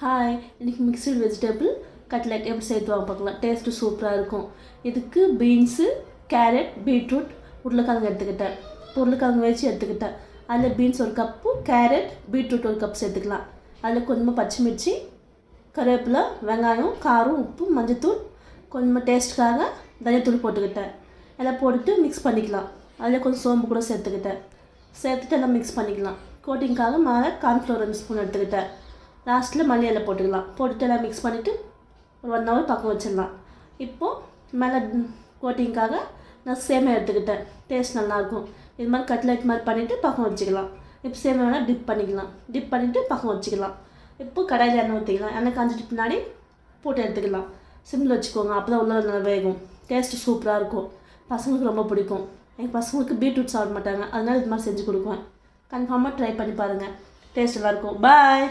Hi, இன்றைக்கி mixed vegetable cutlet எப்படி செய்து வாங்க பார்க்கலாம். டேஸ்ட்டு சூப்பராக இருக்கும். இதுக்கு பீன்ஸு, கேரட், பீட்ரூட், உருளைக்கிழங்கு எடுத்துக்கிட்டேன். உருளைக்கிழங்கு வச்சு எடுத்துக்கிட்டேன். அதில் பீன்ஸ் ஒரு கப்பு, கேரட், பீட்ரூட் ஒரு கப் சேர்த்துக்கலாம். அதில் கொஞ்சமாக பச்சைமிர்ச்சி, கருவேப்பிலை, வெங்காயம், காரம், உப்பு, மஞ்சத்தூள், கொஞ்சமாக டேஸ்ட்டுக்காக தனியாத்தூள் போட்டுக்கிட்டேன். எல்லாம் போட்டுட்டு மிக்ஸ் பண்ணிக்கலாம். அதில் கொஞ்சம் சோம்பு கூட சேர்த்துட்டு எல்லாம் மிக்ஸ் பண்ணிக்கலாம். கோட்டிங்காக மேலே கார்ன்ஃப்ளவர் 2 ஸ்பூன் எடுத்துக்கிட்டேன். லாஸ்ட்டில் மல்லி இலை போட்டுக்கலாம். போட்டுட்டு எல்லாம் மிக்ஸ் பண்ணிவிட்டு ஒரு 1 ஹவர் பக்கம் வச்சிடலாம். இப்போது மேலே கோட்டிங்காக நான் சேமியா எடுத்துக்கிட்டேன். டேஸ்ட் நல்லாயிருக்கும். இது மாதிரி கட்லெட் மாதிரி பண்ணிவிட்டு பக்கம் வச்சுக்கலாம். இப்போ சேமியா வேணால் டிப் பண்ணிவிட்டு பக்கம் வச்சுக்கலாம். இப்போது கடாயில் எண்ணெய் ஊற்றிக்கலாம். எண்ணெய் காஞ்சிட்டு பின்னாடி போட்டு எடுத்துக்கலாம். சிம்மில் வச்சுக்கோங்க. அப்போ தான் உள்ள நல்லா வேகும். டேஸ்ட்டு சூப்பராக இருக்கும். பசங்களுக்கு ரொம்ப பிடிக்கும். எங்கள் பசங்களுக்கு பீட்ரூட் சாப்பிட மாட்டாங்க. அதனால் இது மாதிரி செஞ்சு கொடுக்குவேன். கன்ஃபார்மாக ட்ரை பண்ணி பாருங்கள். டேஸ்ட் நல்லாயிருக்கும். பாய்.